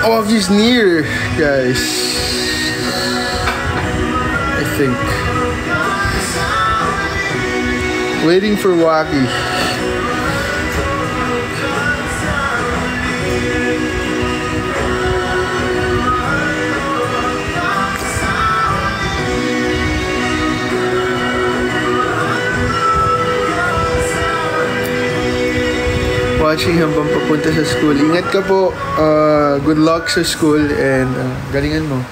Augie's near, guys. I think. Waiting for Waki. Watching habang papunta sa school. Ingat ka po. Good luck sa school and galingan mo.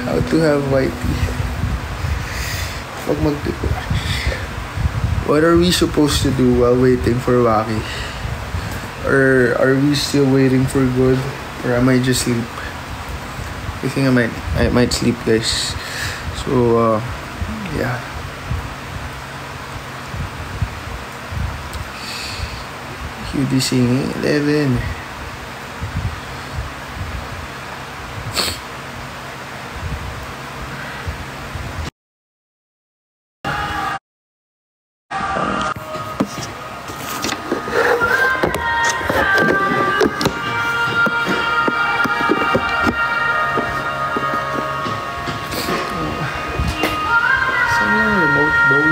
How to have white teeth. Pag magtiko. What are we supposed to do while waiting for Waki? Or are we still waiting for good? Or I might just sleep? I think I might sleep, guys. So yeah. QD singing 11. Saan yung remote bow?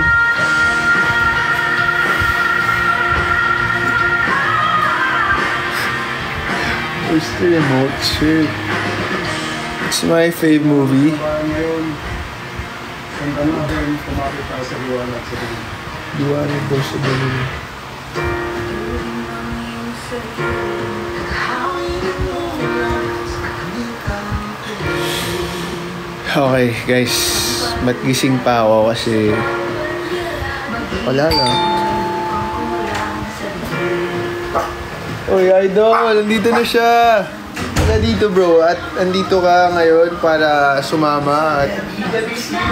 Where's the remote? Shit. It's my fave movie. Liwanag daw sa balon. Okay, guys. Matgising pa ako kasi wala lang. Oy, idol! Nandito na siya! Wala dito, bro. At andito ka ngayon para sumama at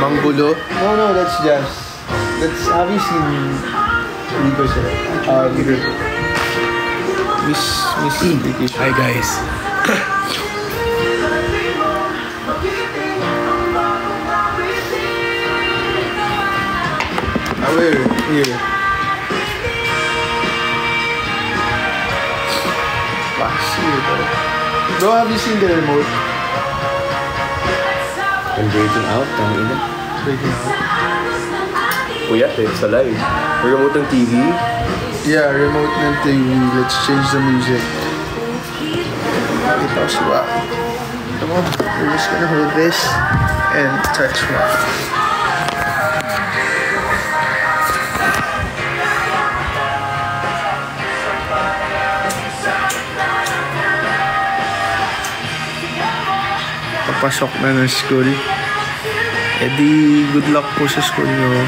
manggulo. No, that's just... That's obviously... Dito siya. Miss Vacation. Hi, guys. Where? Here. Bro, have you seen the remote? I'm breaking out. Tangina. Breaking out? Kuya, it's alive. Remote ng TV. Yeah, remote ng TV. Let's change the music. Ito si Waki. Come on, we're just gonna hold this and touch Waki. Papasok na ng school. Eh di, good luck po sa school nyo.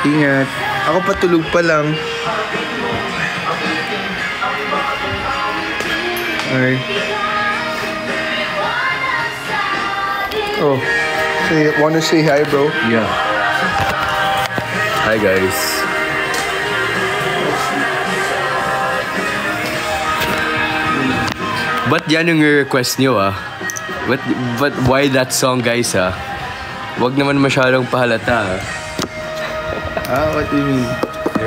Ingat. Ako patulog pa lang. Alright. Oh. Wanna say hi, bro? Yeah. Hi, guys. Ba't yan yung request nyo, ah? But why that song, guys, ah? Wag naman masyadong pahalata, ah. What do you mean?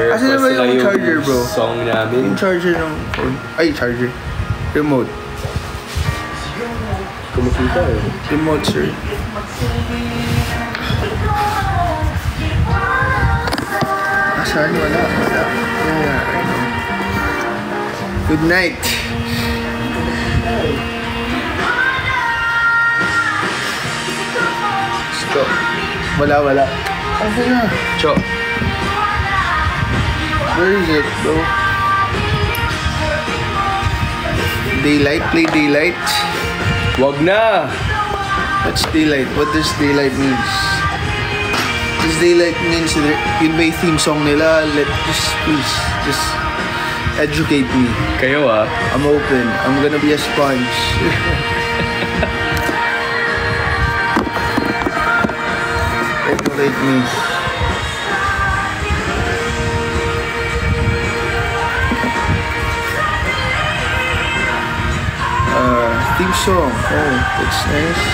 Asan naman yung charger, bro? Song namin. Yung charger ng phone. Ay, charger. Remote. Kumakita, eh. Remote, sir. Asan? Wala. Yeah, I know. Good night. Stop. Wala. Asan na? Cho. Where is it, bro? Daylight? Play daylight? Wag na! What's daylight? What does daylight means? Does daylight means yun ba yung theme song nila? Please, just educate me. Kayo, ah. I'm open. I'm gonna be a sponge. Educate me. Theme song. Oh, that's nice.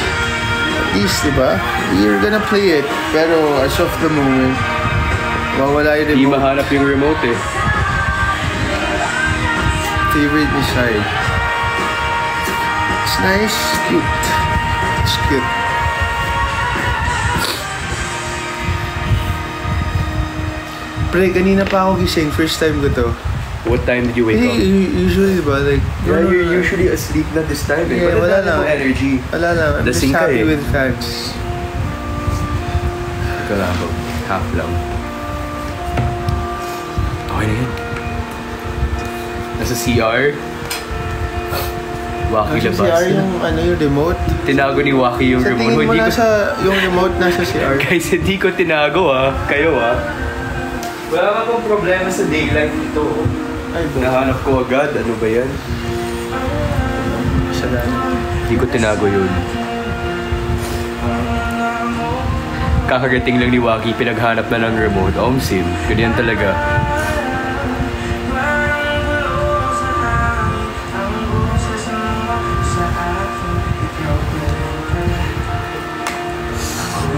At least, diba? We're gonna play it. Pero as of the moment, mawala yung Di remote. mahanap yung remote, eh. Favorite ni Shai. It's nice, cute. It's cute. Pre, kanina pa ako gising. First time ko to. What time did you wake up? Usually ba, like... Yeah, you're usually asleep na this time eh. Yeah, But wala ang dami lang. mong energy. Wala lang. I'm just Lasing ka happy eh. with fans. Ito lang ako. Half lang. Okay na yun. Nasa CR. Waki Nasa labas. CR yung, yung remote. Tinago ni Waki yung Sa remote. tingin mo Hindi ko... yung remote nasa CR. Guys, hindi ko tinago Kayo Wala ka pong problema sa daylight nito. Ay, bo. Nahanap ko agad. Ano ba yan? Kasalanan. Hindi ko tinago yun. Kakagating lang ni Waki, pinaghanap na ng remote. Sim, ganyan talaga.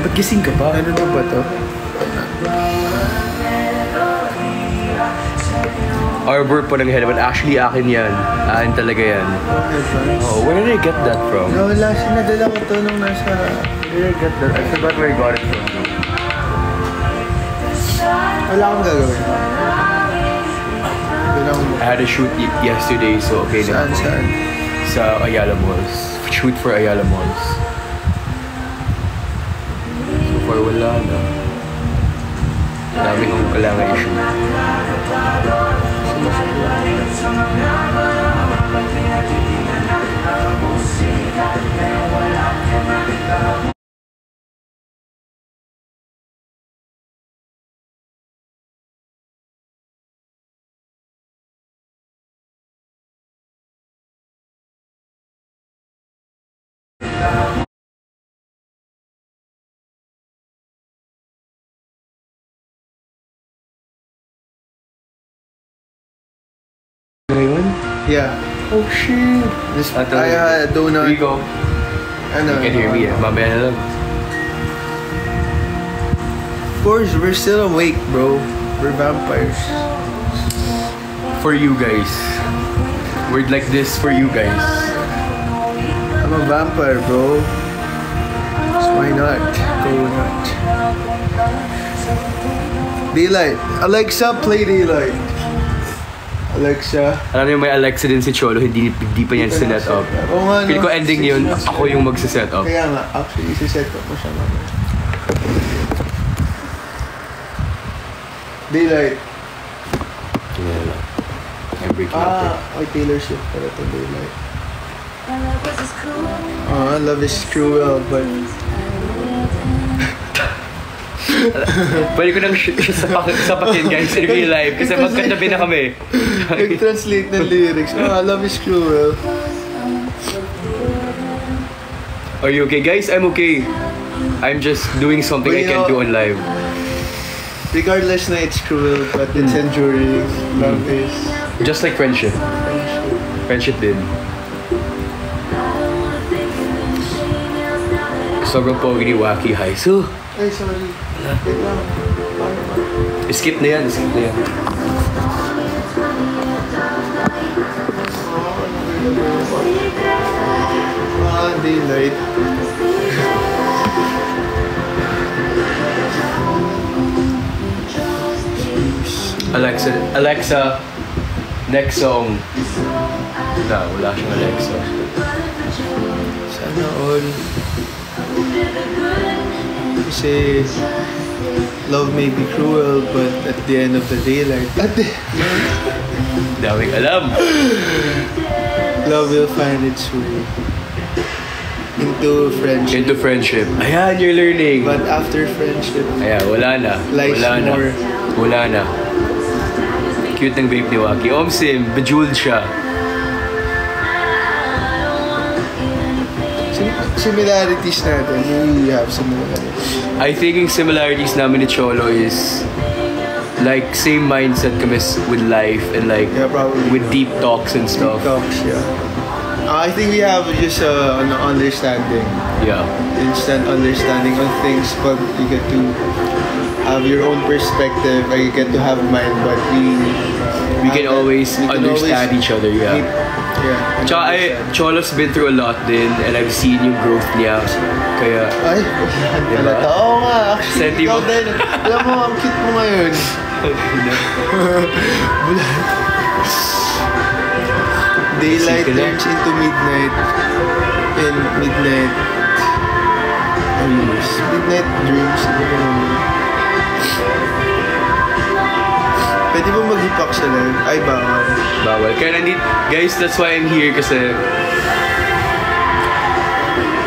Ba't gising ka pa? Ano na ba to? Arbor po ng headband. Actually, akin yan. Akin talaga yan. Oh, where did I get that from? Wala, sinadala ko to nung nasa... Where did I get that? I forgot where I got it from. Wala akong gagawin. Wala akong... I had a shoot yesterday, so okay na. Saan? Sa Ayala Malls. Shoot for Ayala Malls. So far, wala na. Dami kong kailangan i-shoot. Ngayon? Yeah. Oh shit! This, Ito, I had a donut. Here you go. Ano? You can hear me mamaya na lang. Of course, we're still awake, bro. We're vampires. For you guys. Word like this for you guys. I'm a vampire, bro. So why not? Go not. Daylight. Alexa, play Daylight. Alexa. Alam niyo may Alexa din si Cholo, hindi pa niyan sinet up. Oo nga, Feel ko ending yun, ako yung magsiset up. Kaya nga, actually, isa-set up mo siya mamaya. Daylight. Yeah, lang. I'm breaking up. Ay, Taylor Swift pala ito, Daylight. Love is cruel, but... Pwede ko nang sapakin guys in real life kasi magkatabi na kami. Nag-translate ng lyrics. Love is cruel. Are you okay guys? I'm okay. I'm just doing something But I can do on live. Regardless na it's cruel, but it's enduring. Love is... Just like friendship. Friendship din. Sobrang pogi ni Waki High. So, Ay, sorry. Wait lang. skip na yan, skip na yan. Daylight. Alexa, next song. Wala siyang Alexa. Sana all. Kasi love may be cruel, but at the end of the day, like, Daming alam. love will find its way into friendship. Into friendship. Ayan, you're learning. But after friendship, Ayan, wala na. Life's Wala na. more. Wala na. Cute ng vape ni Waki. Sim, bejeweled siya. similarities natin, we have similarities. I think yung similarities namin ni Cholo is like same mindset kami with life and like Yeah, probably. with deep talks and stuff. Talks, yeah. I think we have just an understanding. Yeah. Instant understanding on things, but you get to have your own perspective. I get to have mine, but we We can always understand each other, yeah. Yeah. Tsaka Cholo's been through a lot din and I've seen yung growth niya. Kaya, Ay, diba? Oo nga. Senti Ikaw mo. din. Alam mo, ang cute mo ngayon. Daylight Sige na. turns into midnight. And midnight dreams. Midnight dreams. Pwede ba mag-hipak sa live? Ay, bawal. bawal. Kaya guys, that's why I'm here kasi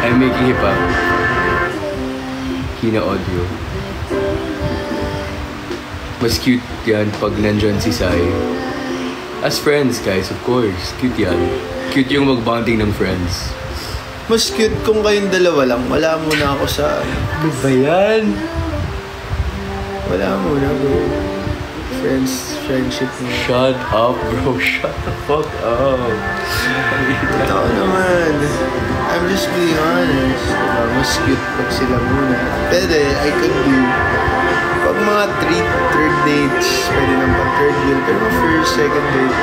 I'm making hip hop. Hina audio. Mas cute yan pag nandyan si Sai. As friends, guys, of course. Cute yan. Cute yung mag-bonding ng friends. Mas cute kung kayong dalawa lang. Wala muna ako sa... Ano ba yan? Wala muna, bro. Friendship mo. Shut up, bro. Shut the fuck up. Ito naman. I'm just being honest. Diba? Mas cute pag sila muna. Pwede, I could do. Pag mga third dates, pwede nang pag third wheel. Pero mga first, second date.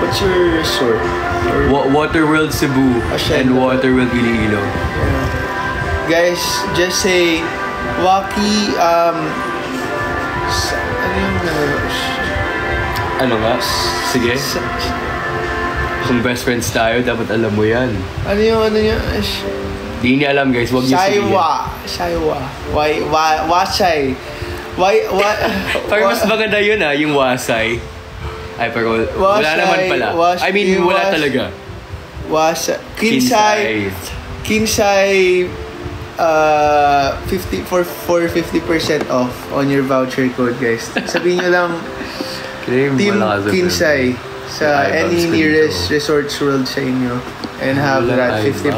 What's your resort? Waterworld Cebu and Waterworld Iloilo. Yeah. Guys, just say Waki, Ano nga? Sige. Kung best friends tayo, dapat alam mo yan. Ano yung ano niya? Di niya alam, guys. Huwag niyo sabihin. Shaiwa. Wasay. Parang mas maganda yun yung wasay. Ay, pero wala Wasay, naman pala. I mean, wala talaga. Kinsay 50% off on your voucher code, guys. Sabihin nyo lang Team Kinsay sa any nearest Resorts World sa inyo and have that 50%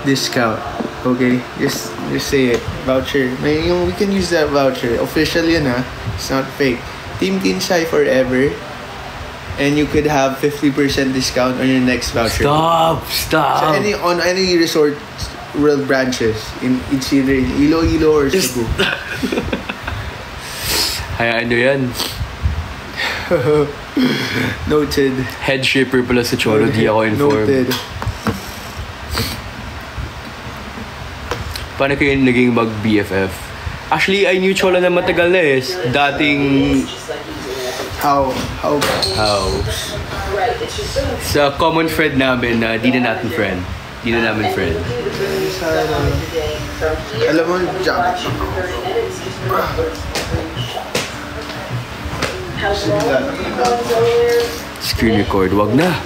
discount. Okay? Just say it. Voucher. We can use that voucher. Official yun, ha? It's not fake. Team Kinsay forever. And you could have 50% discount on your next voucher. Stop! So on any Resort World branches. It's either Iloilo or Cebu. Hayaan nyo yan. Noted. Head shipper pala sa Cholo. Di ako informed. Noted. Paano kayo naging mag-BFF? Actually, I knew Cholo na matagal na eh. Dating... How? Sa common friend namin na di na natin friend. Di na namin friend. Alam mo, Jack. Screen record. Wag na.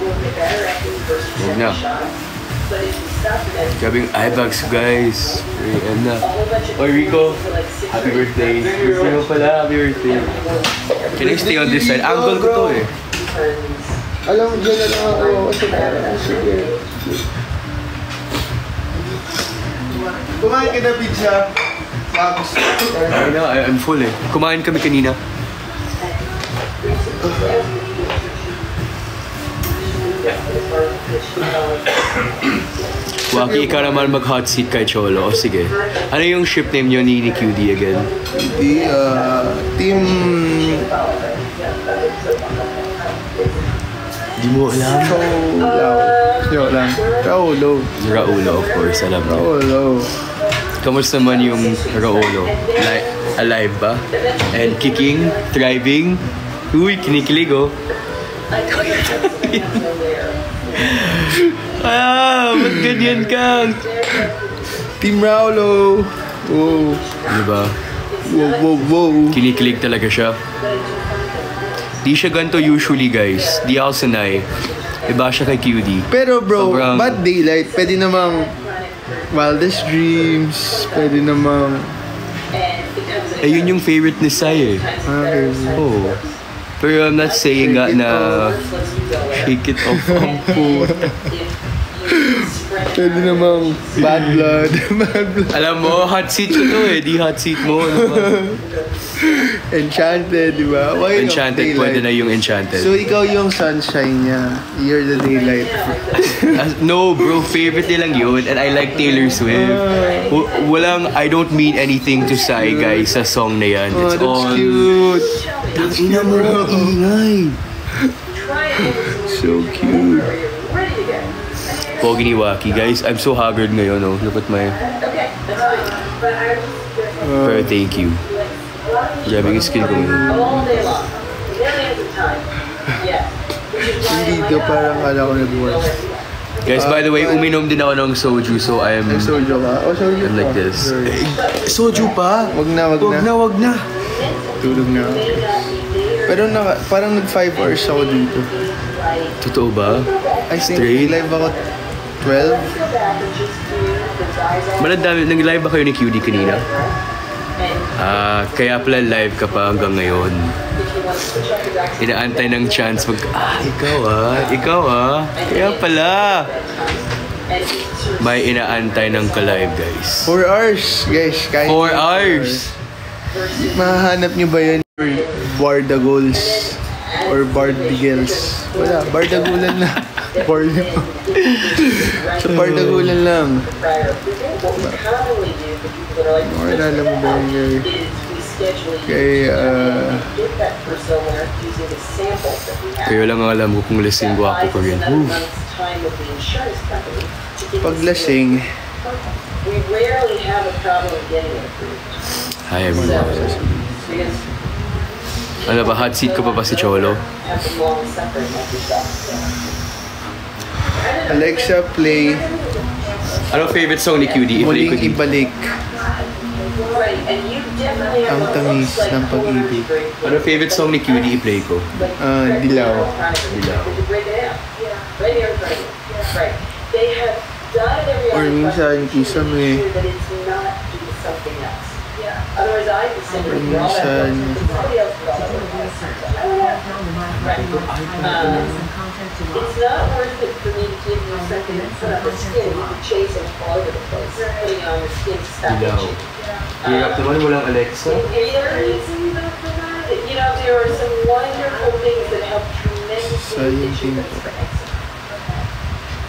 Grabe yung eyebags, guys. Ayan na. Oy, Rico. Happy birthday. Birthday mo pala. Happy birthday. Can I stay on this side? Angle ko to eh. Alam mo, dyan na lang ako. Sige. Kumain ka na pizza. Tapos. Ay na, I'm full eh. Kumain kami kanina. Waki, ikaw naman mag-hot seat kay Cholo. O sige. Ano yung ship name nyo ni QD again? Team... Di mo alam? Raulo. Raulo, of course. Alam mo. Raulo. Kamusta man yung Raulo? Alive ba? And kicking? Thriving? Uy, kinikilig oh. Ba't ganyan ka? Team Raulo. Wow. Diba? Wow. Kinikilig talaga siya. Di siya ganito usually, guys. Di ako sanay. Iba siya kay QD. Pero bro, Sobrang... Bad Daylight, pwede namang Wildest Dreams, pwede namang... Eh, yun yung favorite ni Sai eh. Okay. Oh. Pero I'm not saying nga na shake it off ang puta. Pwede namang Bad Blood. Alam mo, hot seat ko to eh. Di hot seat mo. Ano ba? Enchanted, di ba? Why Enchanted, pwede na yung Enchanted. So, ikaw yung sunshine niya. You're the daylight. No, bro, favorite nilang yun. And I like Taylor Swift. I don't mean anything to say, guys, sa song na yan. It's that's all... cute. That's ina mo, ingay. So cute. Pogi ni Waki, guys. I'm so haggard ngayon, oh. Look at my... Pero thank you. Grabe yung skill ko ngayon. Hindi ka parang kala ko nag-work. Guys, by the way, uminom din ako ng soju, so I am... Soju ka? Oh, soju I'm like pa. this. Soju pa? Wag na. Wag na. Tulog na ako. Pero parang nag 5 hours ako dito. Totoo ba? I think Straight? live ako 12. Nag-live ba kayo ni QD kanina? Kaya pala live ka pa hanggang ngayon. Inaantay ng chance ikaw Kaya pala. May inaantay ng ka-live, guys. 4 hours, guys. 4 hours! Mahahanap nyo ba yun? Barda Goals or Bardigels? Wala, Bardagulan na. So, Bardagulan lang. Alam mo ba yun, Kaya lang ang alam ko kung lasing guwapo ko rin. Pag lasing, Hi everyone. Ano ba, hot seat ko pa si Cholo? Alexa, play Ano favorite song ni QD? I-play ko Muling Ibalik ang Tamis ng Pag-ibig. Ano favorite song ni QD? I-play ko. Dilaw. Or minsan, Kisame. Or minsan, It's not worth it for me to give you something that's put on the skin. You can chase it all over the place. Putting it on your skin to stop itching. Hirap naman walang Alexa. You know, there are some wonderful things that help tremendously with itchiness for eczema.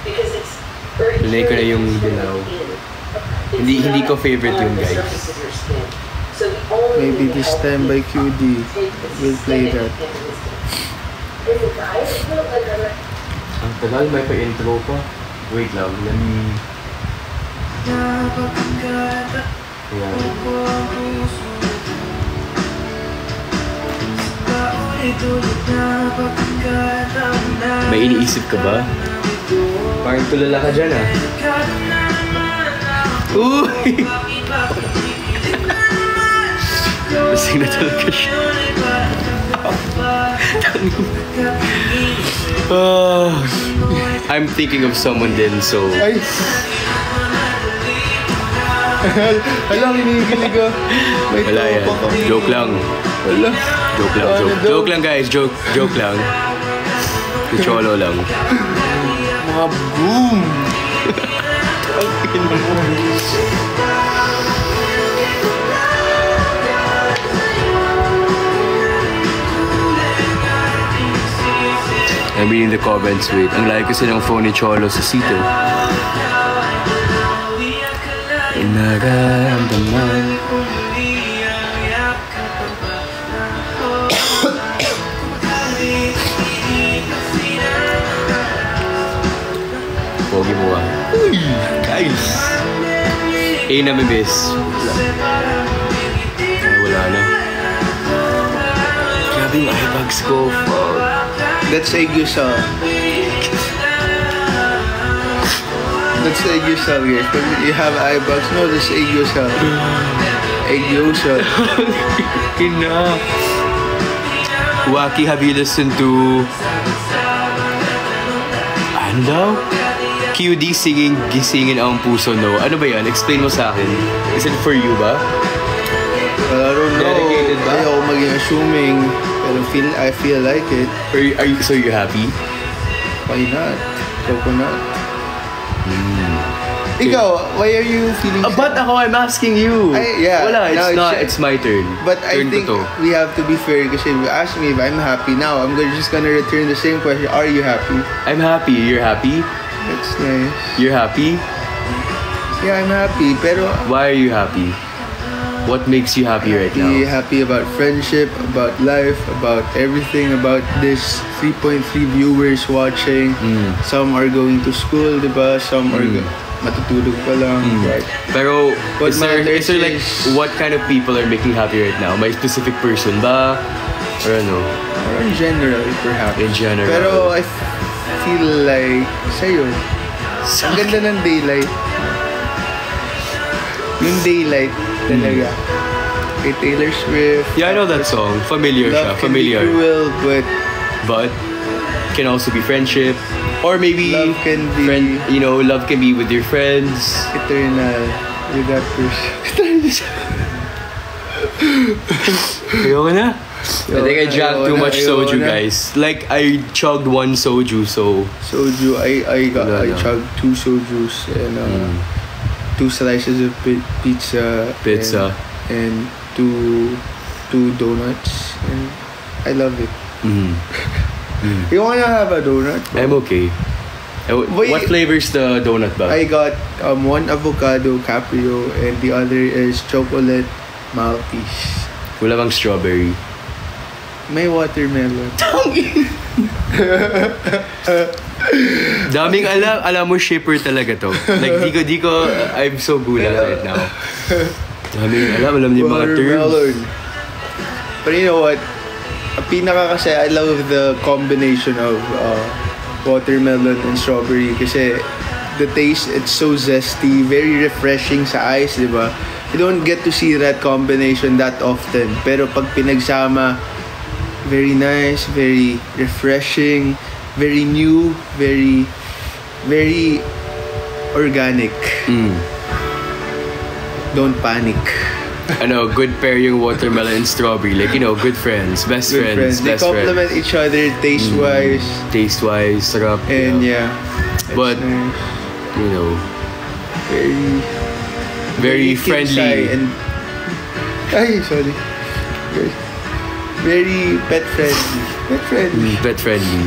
Because it's very Play ko na yung dilaw. Hindi ko favorite yung guys. Maybe This Time by QD will play that. Ang tagal, may pa-intro pa. Wait lang, let me... Ayan. May iniisip ka ba? Parang tulala ka dyan, ah. Uy! Lasing na talaga siya. I'm thinking of someone din, so... Ay! Alam, hinihilig ka. May Wala yan. tropa ka. Joke lang. Wala. Joke lang, guys. Joke lang. Kucholo lang. Mga boom! I'm reading the comments, wait. Ang like kasi ng phone ni Cholo sa sito. Nararamdaman. Pogi mo ah. Uy! Guys! Na may bes. Wala na. Grabe yung eyebags ko. Fuck. That's Aegusal. That's Aegusal, guys. But you have eye bags. No, that's Aegusal. Aegusal. Kina. Waki, have you listened to... Ano daw? QD singing Gisingin ang puso, no? Ano ba yan? Explain mo sa akin. Is it for you ba? Well, I don't know. Dedicated ba? Ayaw maging assuming. Pero I feel like it. So you're happy? Why not? Coconut. Ikaw, why are you feeling sad? But ako, I'm asking you. Yeah. Wala, No, it's not. It's my turn. But I Turn think ko to. we have to be fair kasi if you ask me if I'm happy now, just gonna return the same question. Are you happy? I'm happy. You're happy? That's nice. You're happy? Yeah, I'm happy. Pero Why are you happy? What makes you happy right now? happy about friendship, about life, about everything, about this 3.3 viewers watching. Some are going to school, diba? Some are matutulog pa lang. Right? Pero, What is there matters like, is- what kind of people are making happy right now? May specific person ba? Or ano? Or in general, perhaps. In general. Pero I feel like, sa'yo, ang ganda ng daylight. Yung daylight talaga. Kay Taylor Swift. Yeah, I know that song. Familiar siya. Love can be Familiar. cruel, but But, can also be friendship. Or maybe, love can be love can be with your friends. eternal with that person. Ayoko na. I think I drank too much Ayoko soju, na. guys. Like, I chugged one soju, so... Soju, I Wala na. chugged 2 sojus and 2 slices of pizza. Pizza. And 2 donuts. And I love it. You wanna have a donut? I'm okay. Wait. What flavor's the donut ba? I got one avocado Caprio and the other is chocolate Maltese. Wala bang strawberry? May watermelon. Daming alam mo shipper talaga to. Like, di ko, I'm so gulat right now. Daming alam niyo mga terms. Watermelon. But you know what? Pinaka kasi I love the combination of watermelon and strawberry kasi the taste, it's so zesty, very refreshing sa eyes, di ba? You don't get to see that combination that often. Pero pag pinagsama, very nice, very refreshing, very new, very organic. Don't panic. Good pair yung watermelon and strawberry. Like, good friends, best Good friends, They best complement friends. each other taste-wise. Taste-wise, sarap. And yeah, it's But, nice. Very kinsai friendly. and sorry. Very pet friendly. Pet friendly.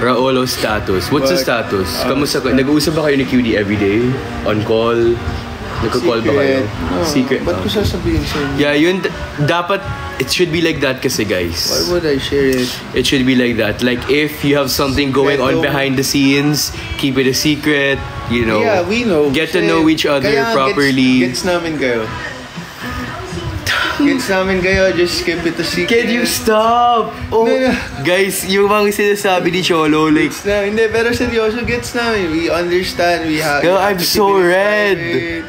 Raolo status. What's the But, status? Kamusta ko? Nag-uusap ba kayo ni QD everyday? On call? Nagko-call ba kayo? No, Secret. Ba't ko sasabihin sa inyo? Yeah, yun. Dapat, it should be like that kasi, guys. Why would I share it? It should be like that. Like, if you have something going on behind the scenes, keep it a secret, Yeah, we know. Get to Kasi know each other kaya properly. Gets namin kayo. Gets namin kayo, just keep it a secret. Can you stop? Oh, No. guys, yung mga sinasabi ni Cholo, like, Hindi, pero seryoso, gets namin. We understand. We have. Yo, we have I'm to keep so it in red. private.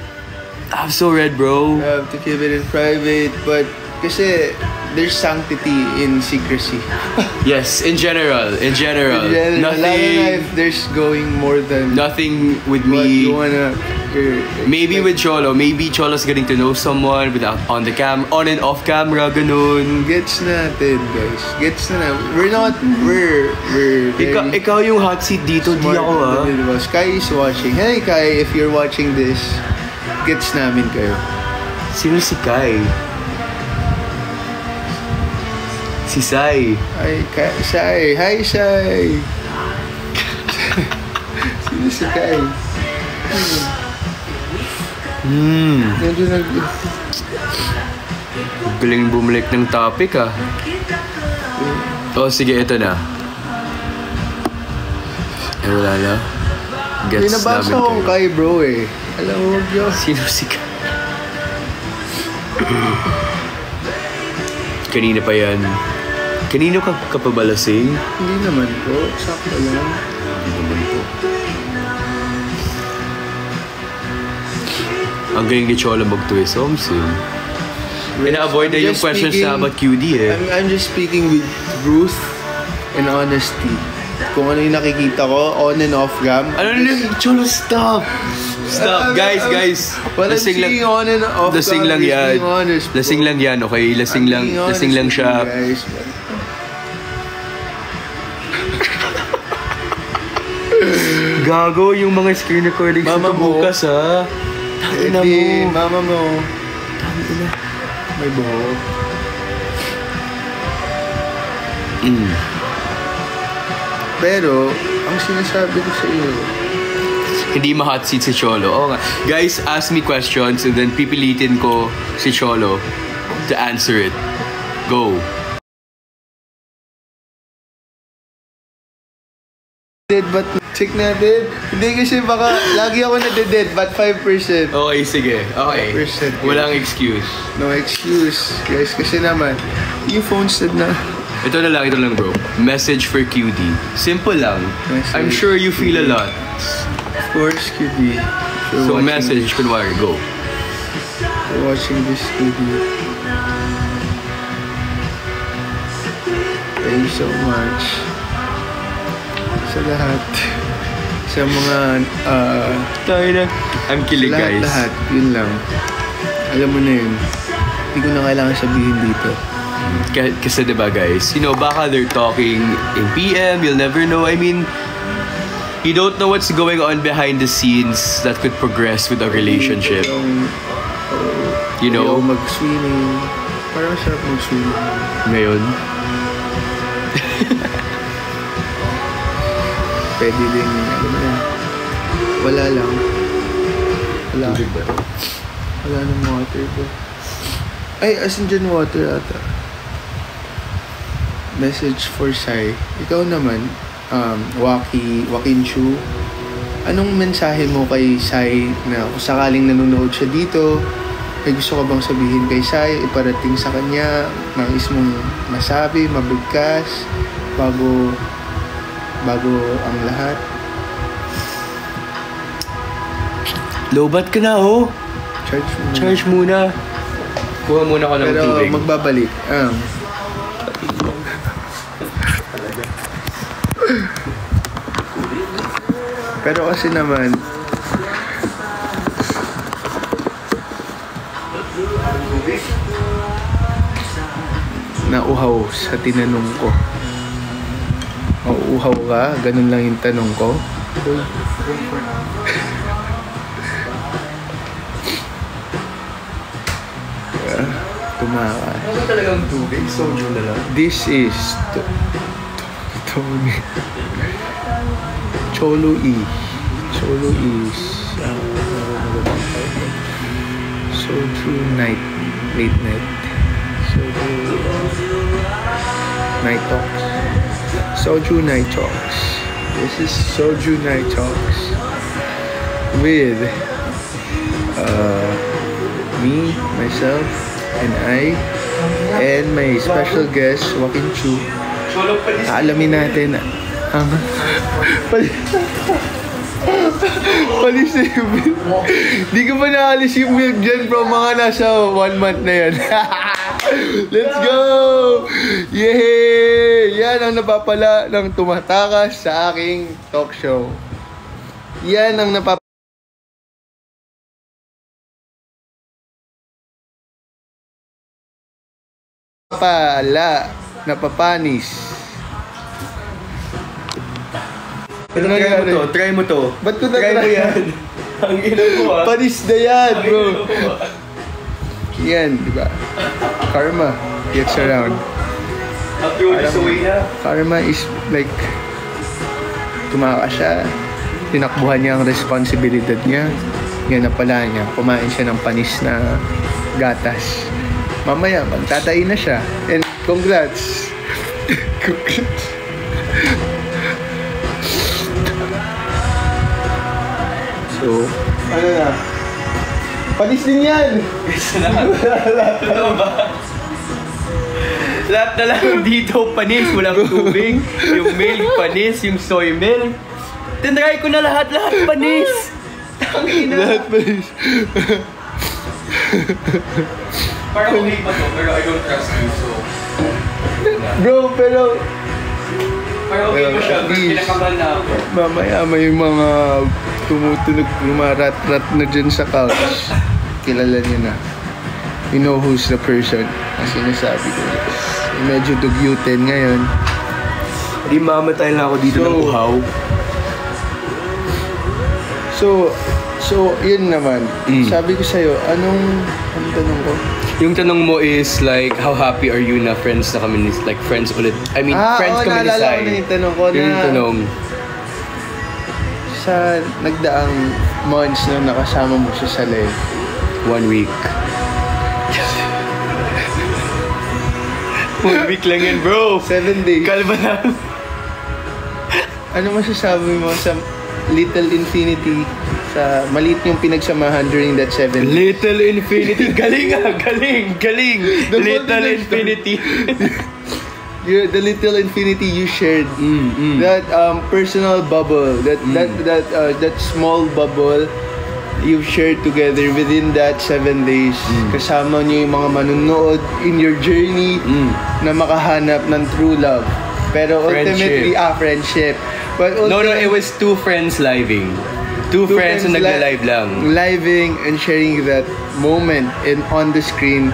I'm so red, bro. We have to keep it in private. But, kasi, there's sanctity in secrecy. Yes, in general. Lalo na Nothing, if there's going more than nothing with what me. you wanna. Maybe with Cholo. Maybe Cholo's getting to know someone on and off camera, ganun. Gets natin, guys. Gets na. We're very Ikaw yung hot seat dito, di smart ako ah. individuals. Kai is watching. Hey, Kai, if you're watching this, gets namin kayo. Sino si Kai? Si Sai. Ay, Sai. Hi, Sai. Sino si Kai? Medyo Galing bumalik ng topic ah. Oh, sige, ito na. Wala na. Gets Binabasa namin akong kayo. Kai, bro eh. Alam mo, wag yun. Sino si Kai? Kanina pa yan. Kanino ka pabalasing? Hindi naman po. Sakto lang. Hindi naman po. Ang galing ni Cholo mag-twist. Ina-avoid na yung just questions speaking- na about QD eh. I'm just speaking with truth and honesty. Kung ano yung nakikita ko, on and off cam. Ano na yung Cholo, stop! Stop, guys. Walang Lasing lang. seeing on and off Lasing cam, lang just yan. being honest, bro. Lasing lang yan, okay? Lasing lang I'm being honest siya. with you guys. Gago, yung mga screen recordings Mama nito mo. bukas, ha? Tangina mo. Mama mo. Tangina. May buhok. Pero, ang sinasabi ko sa iyo, Hindi ma-hot seat si Cholo. Oo nga. Guys, ask me questions and then pipilitin ko si Cholo to answer it. Go. dead but check natin. Hindi kasi baka lagi ako na-dead but 5%. Okay, sige. Okay. 5%. Walang excuse. No excuse. Guys, kasi naman, yung phones na Ito na lang bro. Message for QD. Simple lang. Message I'm sure you feel a lot. of course, QD. So message, kunwari, go. For watching this video. Thank you so much. Sa lahat. Sa mga, Tayo na. I'm kilig, guys. lahat. Yun lang. Alam mo na yun. Hindi ko na kailangan sabihin dito. Kasi diba guys, you know, baka they're talking in PM, you'll never know. I mean, you don't know what's going on behind the scenes that could progress with a relationship. You know? Ayaw mag-swimming. Parang masarap mag-swimming. Ngayon. Pwede din, alam mo na. Wala lang. Wala. Wala nang water ko. Ay, asin dyan water ata. Message for Sai. Ikaw naman, Wakin Chu. Anong mensahe mo kay Sai na kung sakaling nanonood siya dito, may gusto ka bang sabihin kay Sai, iparating sa kanya, nais mong masabi, mabigkas, bago ang lahat? Lobat ka na, oh. Charge mo. Charge muna. Kuha muna ko ng Pero tubig. magbabalik. Pero kasi naman, nauhaw sa tinanong ko. Mauuhaw ka? Ganun lang yung tanong ko. Tumakas. Ano talagang tubig? Soju na lang. This is Tony. Cholo E. Cholo is Soju night. Late night. Soju night talks. Soju night talks. This is Soju night talks with me, myself, and I, and my special guest, Wakin Chu. Aalamin natin ang palis na yung milk. Di ko pa naalis yung milk dyan bro, mga nasa 1 month na yan. Let's go! Yay! Yan ang napapala ng tumatakas sa aking talk show. Yan ang napapala napapanis. Pero try mo to. Ba't ko Try mo yan. Ang ina mo ah. Panis na yan, bro. Yan, di ba? Karma gets around. Karma is like, tumakas siya. Tinakbuhan niya ang responsibilidad niya. Yan na pala niya. Kumain siya ng panis na gatas. Mamaya, magtatay na siya. And congrats. Congrats. So, ano na? Panis din yan! Lahat na lang dito, panis. Walang tubig. Yung milk, panis. Yung soy milk. Tinry ko na lahat panis. Tangina. Lahat panis. Parang okay pa to, pero I don't trust you, so... Bro, pero Parang okay pa siya, pero Please. pinakamal na ako. mamaya may mga tumutunog, lumarat-rat na dyan sa couch. Kilala niyo na. You know who's the person. Ang sinasabi ko. Medyo dugyutin ngayon. Di mamatay lang ako dito So, ng uhaw. So, yun naman. Sabi ko sa'yo, anong tanong ko? Yung tanong mo is like, how happy are you na friends na kami ni, like friends ulit? I mean, friends kami ni naalala Sai. ko na yung tanong ko Yung tanong. Sa nagdaang months na nakasama mo siya sa live. 1 week. 1 week lang yan, bro. 7 days. Kalma na. Ano masasabi mo sa Little Infinity? Sa maliit yung pinagsamahan during that 7 days? Little Infinity. Galing ah. Galing. The Little whole Infinity. The Little Infinity you shared. That personal bubble. That small bubble you've shared together within that 7 days. Kasama niyo yung mga manunood in your journey na makahanap ng true love. Pero ultimately, friendship. But No, it was 2 friends living. Two friends na nagla-live lang. Living and sharing that moment on the screen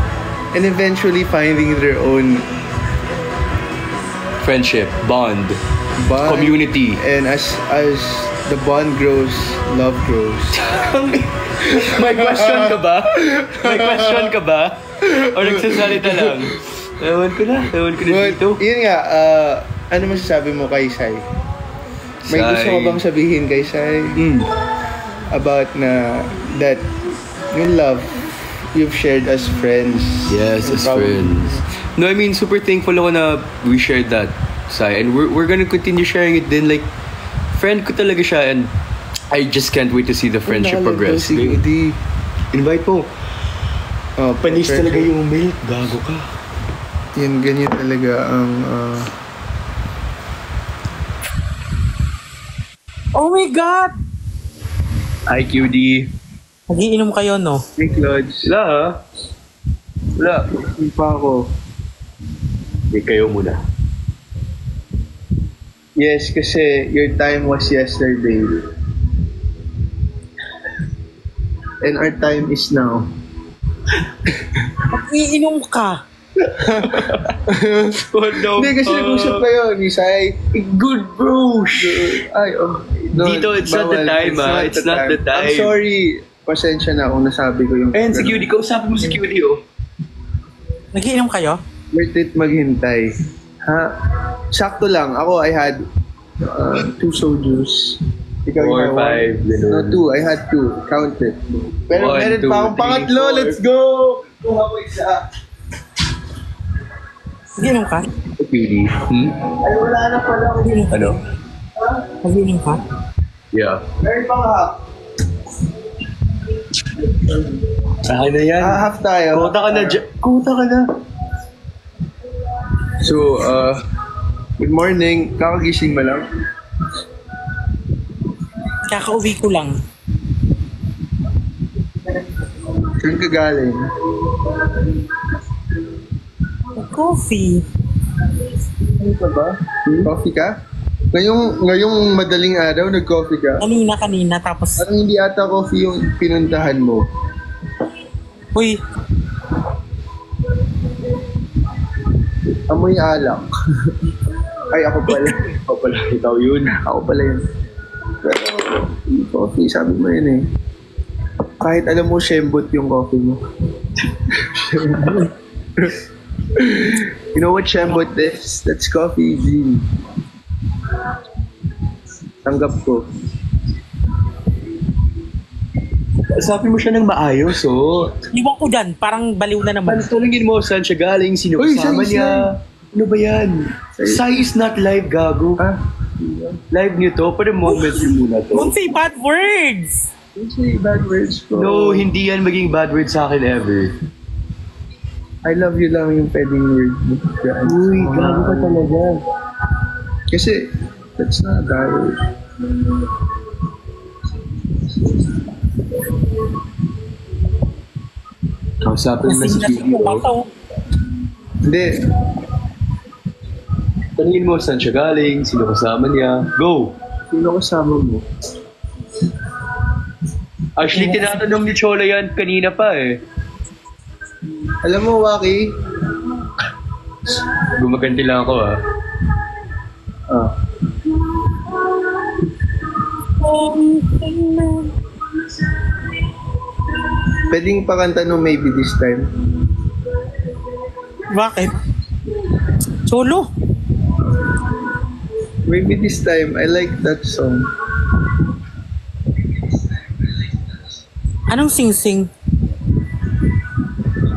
and eventually finding their own friendship, bond, community. And as the bond grows, love grows. May question ka ba? O nagsasalita lang? Ewan ko na dito. Yun nga, ano masasabi mo kay Sai? May gusto ko bang sabihin kay Sai? About that yung love you've shared as friends. Yes, as friends. No, I mean, super thankful ako na we shared that, Sai. And we're gonna continue sharing it din. Like, friend ko talaga siya and I just can't wait to see the friendship progress. Invite po. Panis talaga yung milk. Gago ka. Yan, ganyan talaga ang... Oh my God! Hi, QD. Nagiinom kayo, no? Hey, Claude. Wala. Hindi pa ako. Hindi kayo muna. Yes, kasi your time was yesterday. And our time is now. Nagiinom ka. Hindi, kasi nag-usap kayo ni Sai. Good bro. Ay, no, Dito, it's not the time, It's not the time. I'm sorry. Pasensya na kung nasabi ko yung... And si QD, kausapin mo si QD, oh. Nagiinom kayo? Worth it maghintay. Ha? Sakto lang. Ako, I had 2 soju's. Ikaw, 4, 5. No, 2. I had 2. Count it. Pero 1, meron 2, pa akong 3, pangatlo. 4. Let's go! Kuha ko isa. Nagiinom ka? QD. Ay, wala na pala ako. Ano? Nagiinom ka? Yeah. Meron pang half. Akin na yan. Half tayo. Kuta ka na. So, good morning. Kakagising ba lang? Kakauwi ko lang. Saan ka galing? Coffee. Ano ka ba? Coffee ka? Ngayong madaling araw, nag-coffee ka? Kanina, tapos... Parang hindi ata coffee yung pinuntahan mo. Uy, Amoy alak. Ay, ako pala. Ikaw yun. Ako pala yun. Pero, yung coffee, sabi mo yun eh. Kahit alam mo, shembot yung coffee mo. You know what shembot is? That's coffee, G. Tanggap ko. Sabi mo siya ng maayos, oh. iwan ko dyan. Parang baliw na naman. Tanungin mo, saan siya galing? Sino Uy, kasama Sai, niya? Ano ba yan? Sai is not live, gago. Ah? Live niyo to? For the moment yun muna to. Don't say bad words! Don't say bad words ko. No, hindi yan maging bad word sa akin ever. I love you lang yung pwedeng word mo. Uy, gago ka talaga. Kasi, that's not a bad word. Kausapin na si Lasing QD, ko ba oh. to? Hindi. Tanungin mo, saan siya galing? Sino kasama niya? Go! Sino kasama mo? Actually, tinatanong ni Chola yan kanina pa eh. Alam mo, Waki? Gumaganti lang ako ah. Ah. Pwedeng pakanta no maybe this time. Bakit? Cholo. Maybe this time. I like that song. Anong sing-sing?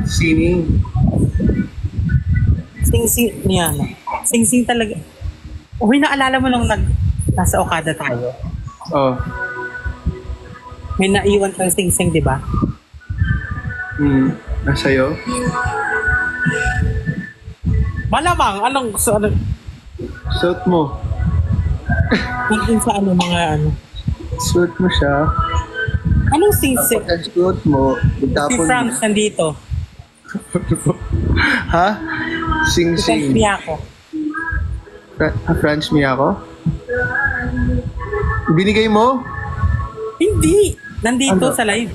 Singing. Sing-sing niya. Sing-sing talaga. Uy, naalala mo nung nasa Okada tayo? Oh. May naiwan kang sing-sing, di ba? Nasa'yo? Malamang, ano, Suot mo. yung sa ano, mga ano. Suot mo siya. Anong sing-sing? Pag suot mo, Si itapon Franz mo. nandito. Ha? Si Franz Sing-sing. Miyako. Franz Miyako? Binigay mo? Hindi. Nandito Ano? sa live.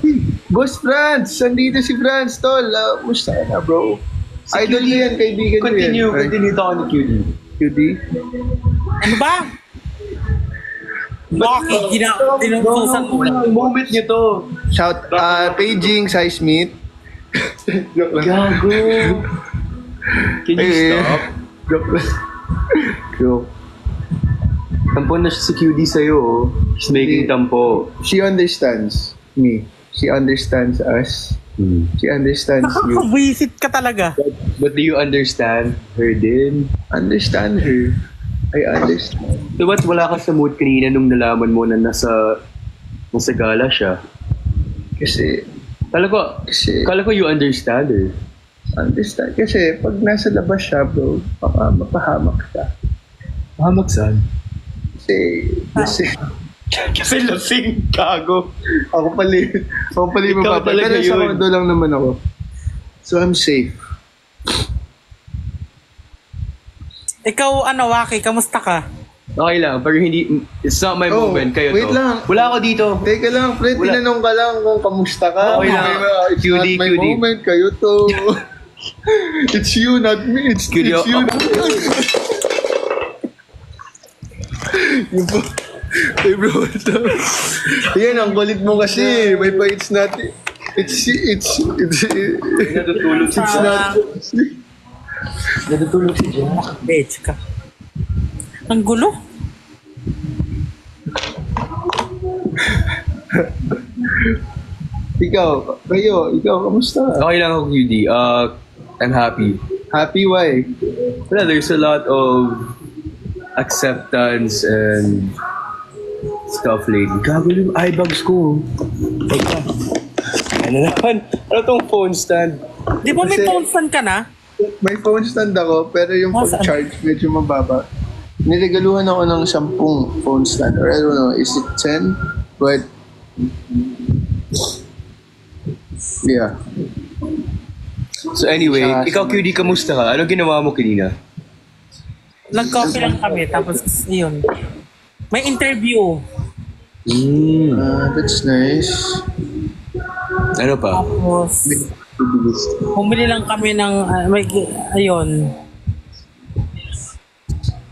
Boss Franz! Nandito si Franz, tol. Musta ka na, bro? Idol ko yan, kaibigan ko yan. Continue to ako ni QD. QD? Ano ba? Bakit? Dinutusan mo lang. Moment niyo to. Shout, paging, size meet. Joke lang. Gago. Can you stop? Joke lang. Joke. Tampo na siya si QD sa'yo. Oh. He's making tampo. She understands me. She understands us. She understands you. Nakakawisit ka talaga. But do you understand her din? Understand her. I understand. So ba't wala ka sa mood kanina nung nalaman mo na nasa gala siya? Kasi, Kala ko you understand her. understand. Kasi, pag nasa labas siya, bro, baka mapahamak siya. Mahamak saan? Kasi, Kasi lasing, gago. ako pali Ikaw mapapal. talaga Pero sa yun. kondo lang naman ako. So, I'm safe. Ikaw, ano, Waki, kamusta ka? Okay lang, pero hindi, it's not my Oh, moment, kayo wait to. lang. Wala ako dito. Teka lang, Fred, Wala. tinanong ka lang kung kamusta ka. Okay lang. It's QD, not my QD. moment, kayo to. It's you, not me. It's QD, you, not me. Yung po. Hey bro, what's up? Yan, ang kulit mo kasi. May pa, it's not, Natutulog si it's Jen. not, Natutulog si Jen. Bitch ka. Ang gulo. ikaw, kamusta? Okay lang ako, QD. I'm happy. Happy, why? Wala, there's a lot of acceptance and stuff lately. Gago yung eye bags ko. Teka. Ano naman? Ano tong phone stand? Di ba may Kasi- phone stand ka na? May phone stand ako, pero yung phone Saan? charge medyo mababa. Niregaluhan ako ng 10 phone stand, or I don't know, is it 10? But, yeah. So anyway, Siya- ikaw QD, kamusta ka? Ano ginawa mo kanina? Nag-coffee lang kami, tapos yun. May interview. That's nice. Ano pa? Tapos, bumili lang kami ng, ayun.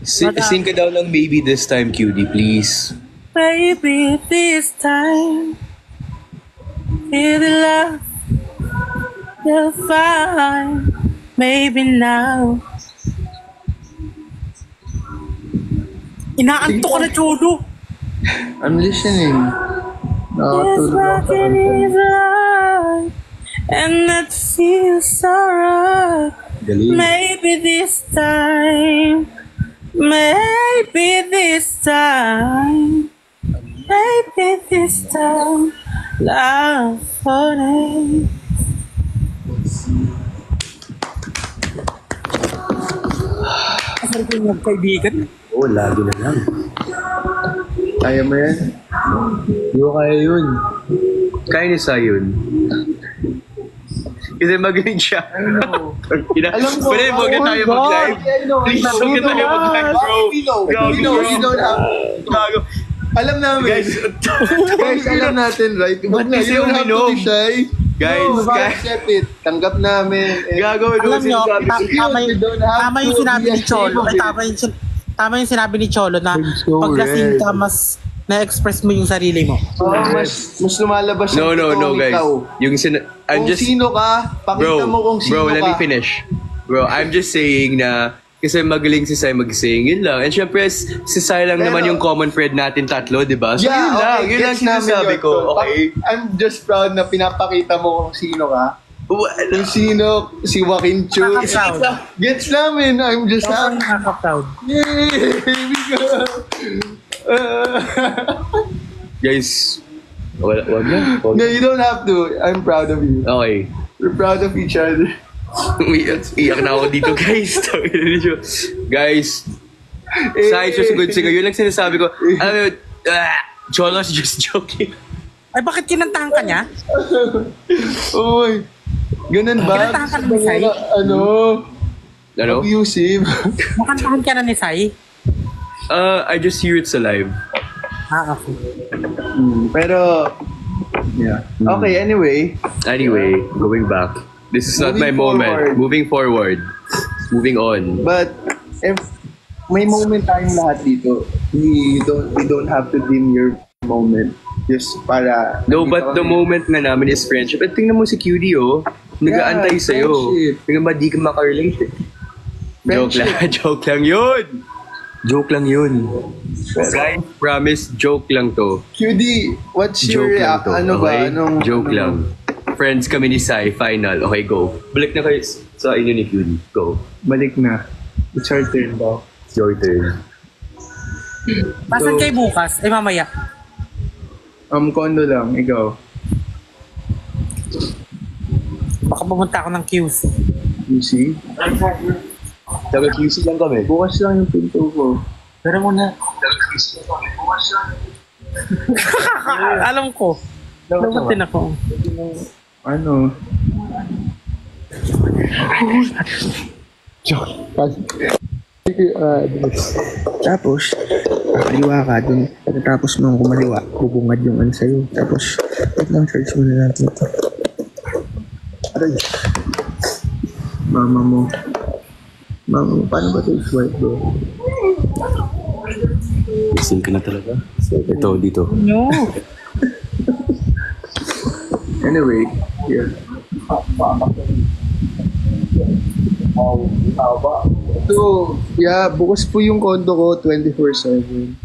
Sing ka daw ng Baby This Time, QD, please. Baby, this time, feel the love, you'll find, maybe now. Inaanto ka na, Chodo. I'm listening. This Nakatulog ako sa rockin' kanta. is right, and that feels so right. Galing. Maybe this time, love for me. Asal ko yung kaibigan? Oo, lagi na lang. Kaya mo yan? Hindi ko kaya yun. Kaya ni Sayon. Kasi magaling siya. Alam ko, Pwede, huwag na tayo mag-live. Please, huwag na tayo mag-live, bro. Gago, You don't have... Gago. Alam namin. Guys, Guys, alam natin, right? Huwag na, Kasi you don't have to uminom. be shy. Guys, No, guys. accept it. Tanggap namin. And Gago, Alam nyo, You don't have tama yung to sinabi be ni Cholo. ashamed of it. Tama yung sinabi ni Cholo na I'm so pag lasing red. ka, mas na-express mo yung sarili mo. Mas lumalabas No, guys. ikaw. I'm Kung just... sino ka, pakita mo kung sino Bro, let ka. me finish. Bro, I'm just saying na kasi magaling si Sai mag-sing, yun lang. And syempre, si Sai lang Pero- naman yung common friend natin tatlo, di ba? So yun lang, yun lang gets namin sinasabi yun, ko, tol. okay? I'm just proud na pinapakita mo kung sino ka. Kung sino, si Joaquin Chu. Nakaka-proud. Gets namin, I'm just Sobrang happy. nakaka-proud. Yay! Here we go! Guys, wag na. No, you don't have to. I'm proud of you. Okay. We're proud of each other. Iyak na ako dito, guys. Guys, Sai is a good singer. Yun lang sinasabi ko. Cholo's just joking. Ay, bakit kinantahan ka niya? Uy. Ganun ba? Kinantahan ka na ni Sai? Ano? Abusive. Makantahan ka na ni Sai? I just hear it's alive. Okay. Pero, yeah. Okay, anyway. Anyway, going back. This is not my Moving moment. forward. Moving forward. Moving on. But, if may moment tayong lahat dito, we don't have to dim your moment. Just para... No, but the moment nga namin is friendship. At tingnan mo si QD, oh. Nag-aantay sa'yo. friendship. Tingnan ba di ka makarelate? Joke Friendship. lang. Joke lang yun. Joke lang yun. Guys, promise, joke lang to. QD, what's your... Joke lang to. Ano ba? Okay? Anong, Joke lang. Friends kami ni Sai, final. Okay, go. Balik na kayo sa inyo ni QD. Go. Balik na. It's our turn daw. It's your turn. Pasan kayo bukas? Ay, mamaya. Kondo lang. Ikaw. Baka pumunta ako ng QC. You see? Taga QC lang kami. Bukas lang yung pinto ko. Pero muna. Alam ko. Dapat din ako. Ano? Tapos, kaliwa ka dun. Pagkatapos nung kumaliwa, bubungad yung ano sa'yo. Tapos, wait lang, search mo na natin ito. Aray. Mama mo. Paano ba ito swipe, bro? Gising ka na talaga. Ito, dito. No. Anyway, yeah. So, yeah, bukas po yung condo ko 24/7.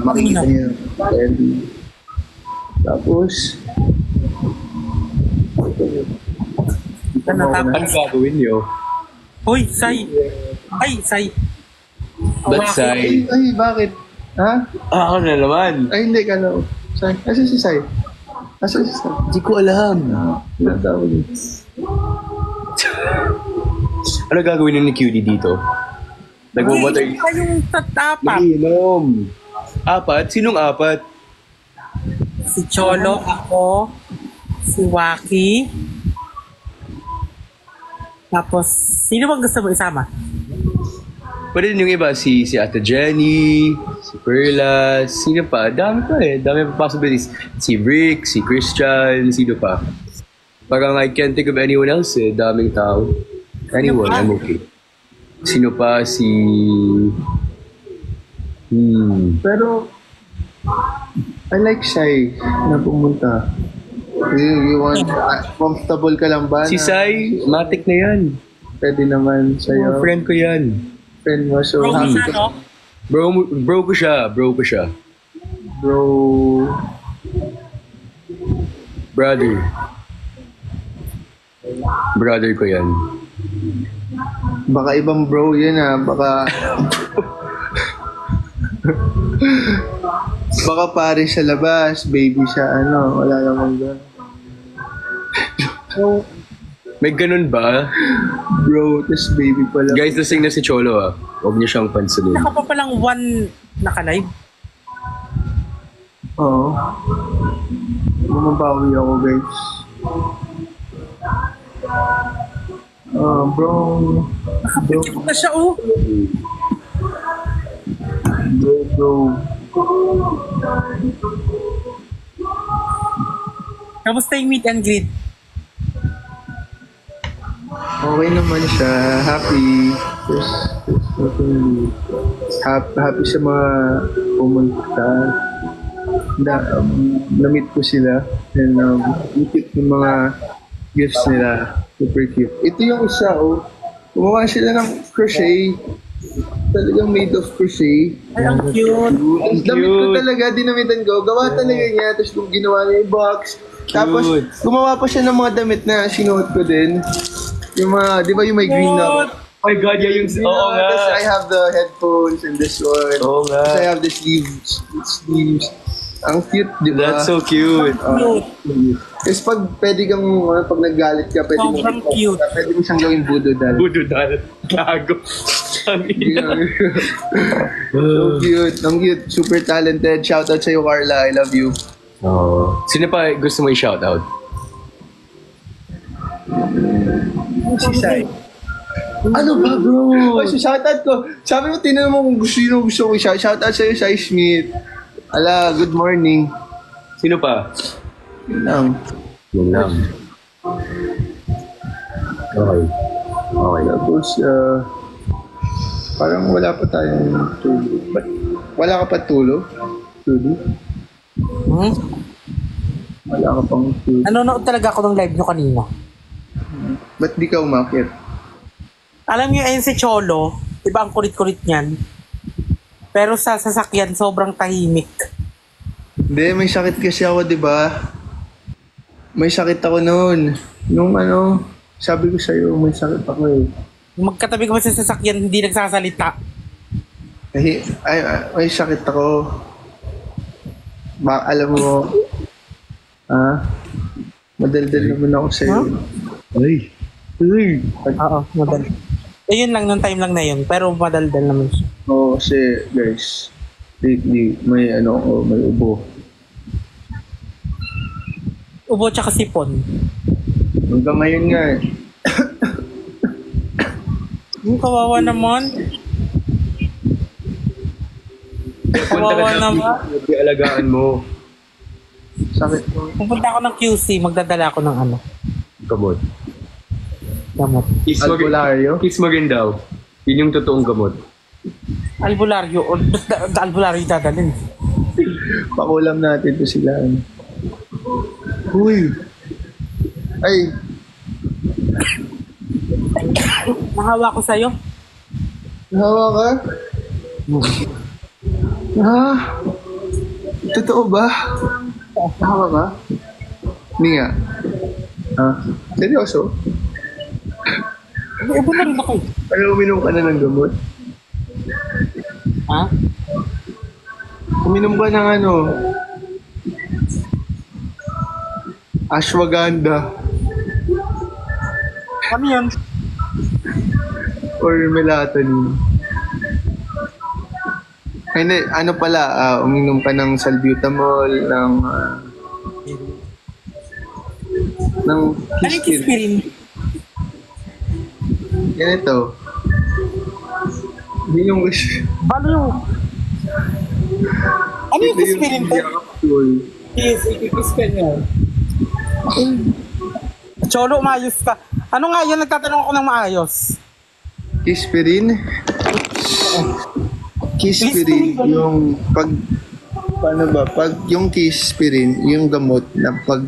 Makikita niyo. Tapos, Ano gagawin niyo? Uy, Sai. Ay, Sai. Ba't Sai? ay, bakit? Ha? Ako na naman. Ay, hindi ka na. Sai. Asa si Sai? Asa si Sai? Hindi ko alam. Ilang tao yun? Ano gagawin ni QD dito? Nagwawater. Ay, yung tatapak. Inom. Apat? Sinong apat? Si Cholo, ako, si Waki. Tapos, sino bang gusto mo isama? Pwede din yung iba, si Ate Jenny, si Perla, sino pa? Dami pa eh. Dami pa possibilities. Si Rick, si Christian, sino pa? Parang I can't think of anyone else eh. Daming tao. Anyone, I'm okay. Sino pa? Si... Pero, I like Sai na pumunta. You want, comfortable ka lang ba? Si Sai, matik na yan. Pwede naman sa'yo. Friend ko yan. Friend mo, so Bro, happy isa, ka. no? Bro ko siya. Bro, Brother ko yan. baka ibang bro yun ah. Baka, baka pare sa labas, baby siya, ano, wala namang gano'n. May ganun ba? Bro, tas baby pala. Guys, lasing na si Cholo ah. Huwag niyo siyang pansinin. Naka pa palang one naka-live. Oo. Bumabawi ako, guys. Bro. Nakapikip na siya, oh. Bro. Kamusta yung meet and greet? Okay naman siya. Happy. There's nothing new. happy sa mga pumunta. Na-meet ko sila. And cute yung mga gifts nila. Super cute. Ito yung isa, oh. Gumawa sila ng crochet. Talagang made of crochet. Ay, ang cute. Ang damit ko talaga, dinamitan ko. Gawa talaga niya. Tapos kung ginawa niya yung box. Tapos, gumawa pa siya ng mga damit na sinuot ko din. Yung mga, di ba yung may green na? Oh my God, yeah, yung... Oo nga. Tapos I have the headphones and this one. Oo nga. Tapos I have the sleeves. Ang cute, di ba? That's so cute. Cute. Kasi pwede kang, pag naggalit ka, Sobrang cute. Pwede mo siyang gawing voodoo doll. Budo dal. Gago. Ang ina. So cute. Ang cute. Super talented. Shoutout sa'yo, Carla. I love you. Oh. Sino pa gusto mo i-shoutout? Si Sai. Ano ba, bro? Oh, so shoutout ko. Sabi mo, tinanong mo kung gusto ko i-shout. Shoutout sa'yo, Sai Smith. Ala, good morning. Sino pa? Yun lang. Yun lang. Okay. Okay. Tapos, parang wala pa tayong tulog. Ba't wala ka pa tulog? Tulog? Hmm? Wala ka pang tulog. Nanonood talaga ako ng live nyo kanina. Ba't di ka umakit? Alam niyo, ayun si Cholo, diba ang kulit-kulit niyan? Pero sa sasakyan, sobrang tahimik. Hindi, may sakit kasi ako, di ba? May sakit ako noon. Nung sabi ko sa'yo, may sakit ako eh. Magkatabi ko sa sasakyan, hindi nagsasalita. Ay, may sakit ako. Alam mo, madaldal naman ako sa'yo. Ay. Oo, madal. Yun lang, nung time lang na yun. Pero madaldal naman siya. Oo, kasi guys, lately, may may ubo. Ubo tsaka sipon. Hanggang ngayon nga eh. Kawawa naman. Kawawa naman. Alagaan mo. Sakit ko. Pupunta ako ng QC, magdadala ako ng Gamot. gamot. Albularyo? Kiss mo rin daw. Yun yung totoong gamot. Albularyo. O, albularyo dadalhin. Pakulam natin to sila. Uy! Ay! Nahawa ko sa'yo. Nahawa ka? Totoo ba? Nahawa ka? Hindi nga. Seryoso? Ubo na rin ako eh. Ano, uminom ka na ng gamot? Ha? Uminom ka ng ashwagandha Ano yun? or melatonin. Ay, hindi, uminom ka ng salbutamol, ng Ano yung Kisprin. kispirin? Yan ito. Hindi yung Ano yung... Ano yung kispirin to? Yes, kispirin yun. Cholo, maayos ka. Ano nga yun? Nagtatanong ako ng maayos. Kispirin? Kispirin, yung pag yung kispirin, yung gamot na pag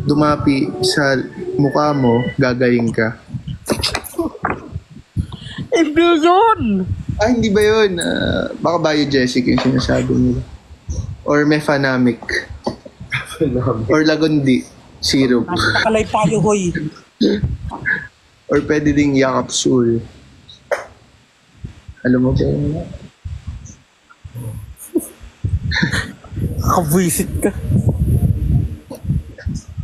dumapi sa mukha mo, gagaling ka. Hindi yun! Hindi ba yun? Baka biogesic yung sinasabi nila. Or mefenamic. Or lagundi syrup. Nakakalay tayo, hoy. Or pwede ding yakapsul. Alam mo ba yun? Kabwisit ka.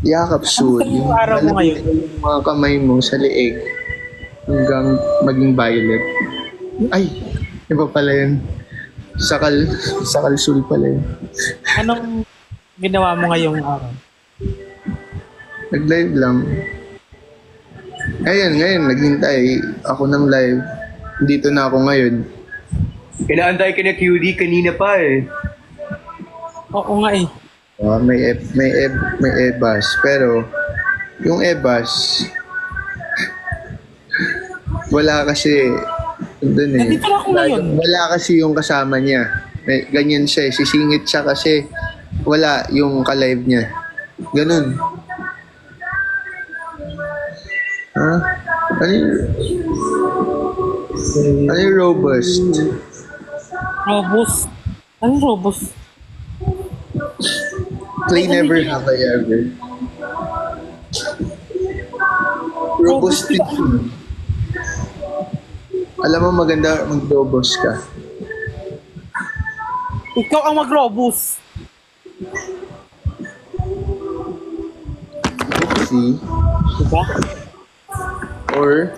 Yakapsul. Ano yung araw mo ngayon? Yung mga kamay mo sa leeg hanggang maging violet. Ay! Iba pala yun. Sakalsul pala yun. Anong ginawa mo ngayong araw? Nag-live lang. Ngayon, naghintay ako ng live. Dito na ako ngayon. Inaantay ka na QD kanina pa eh. Oo nga eh. May ebas. Pero, yung ebas, wala kasi Doon eh. Nandito na ako ngayon. Wala kasi yung kasama niya. Ganyan siya eh. Sisingit siya kasi wala yung ka-live niya. Ganun. Ha? Ano yung robust? Robust. Anong robust? Play never have I ever. Robust din. Alam mo maganda mag-robust ka. Ikaw ang mag-robust. See? Diba? Or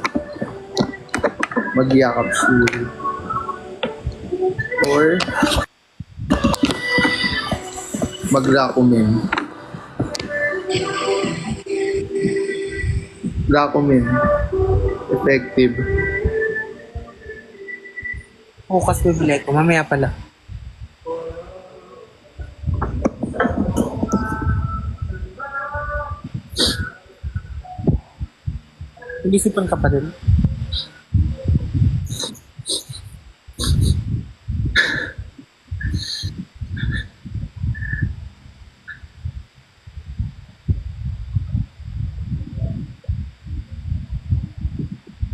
magyakap siya. Or mag-recommend. Recommend. Effective. Bukas bibili ko. Mamaya pala. Nag-isipan ka pa din.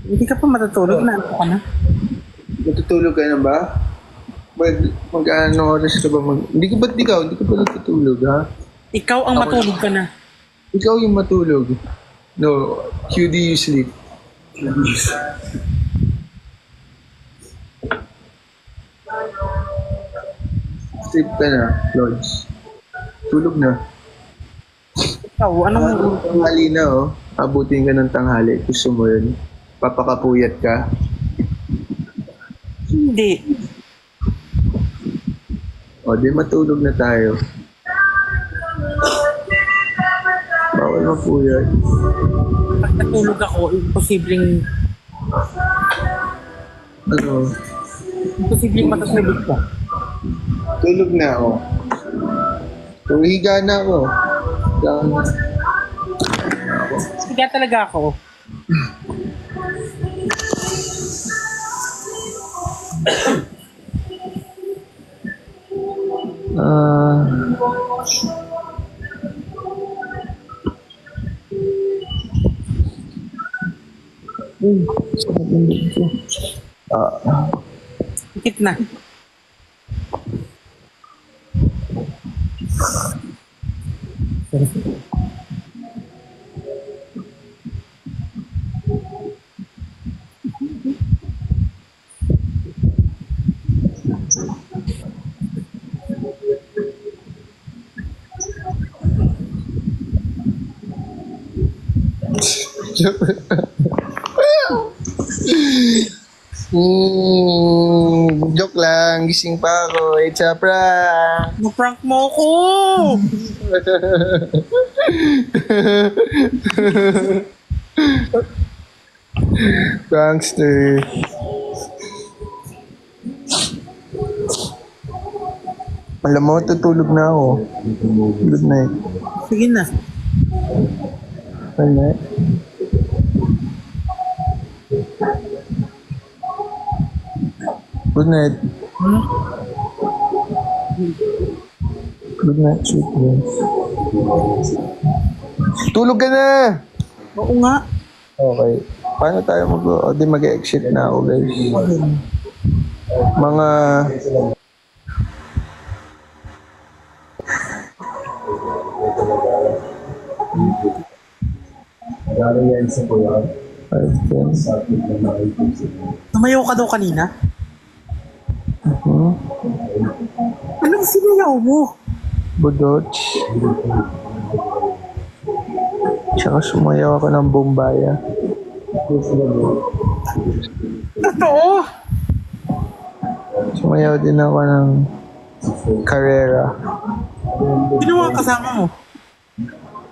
Hindi ka pa matutulog na. Ano ka na? Matutulog ka na ba? Mag-ano oras ka ba? Hindi ka ba't ikaw? Hindi ka pa natutulog, ha? Ikaw ang matulog ka na. Ikaw yung matulog. No, QD you sleep. QD you sleep. Sleep ka na, Lods. Tulog na. Ikaw, anong... Tanghali na, oh. Abutin ka ng tanghali. Gusto mo yun? Papakapuyat ka? Hindi. O, di matulog na tayo. Bawal mapuyat. Pag natulog ako, imposibleng Ano? matutulog ka. Tulog na ako. Higa na ako. Higa na. Higa talaga ako. Ikit na. Joke lang, gising pa ako. It's a prank. Na-prank mo ko! Prankster. Alam mo, tutulog na ako. Good night. Sige na. Good night. Good night. Good night, sweet dreams. Tulog ka na! Oo nga. Okay. Paano tayo mag-exit na ako, guys? Mga... Tumayo ka daw kanina? Anong sinayaw mo? Budots. Tsaka sumayaw ako ng Bombaya. Totoo? Sumayaw din ako ng Carrera. Sino mga kasama mo?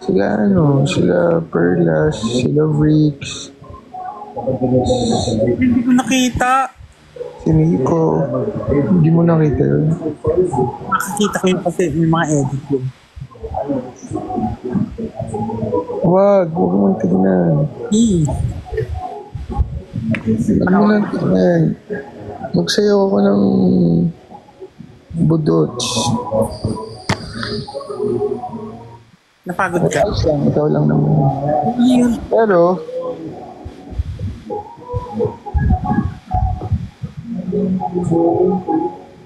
Sila Perlas, sila Vrix, Hindi ko nakita. si Nico. Hindi mo nakita yun. Nakakita ko yun kasi may mga edit yun. Huwag mo tignan. Ano na, magsayaw ako ng budots. Napagod ka. Ayos lang, ikaw lang naman. Yun. Pero,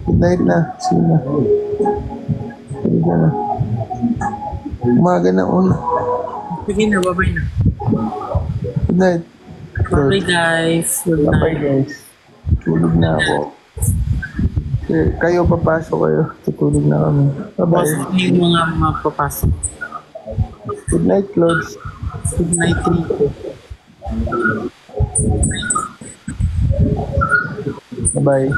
good night na. See you na. Sige ka na. Umaga na una. Sige na, bye-bye na. Good night. Bye guys. Good Bye night. guys. Tulog na ako. Kayo papasok kayo. Tutulog na kami. Boss, Bye-bye. yung mga mapapasok. Good night, Claude. Good night, Rico. Bye.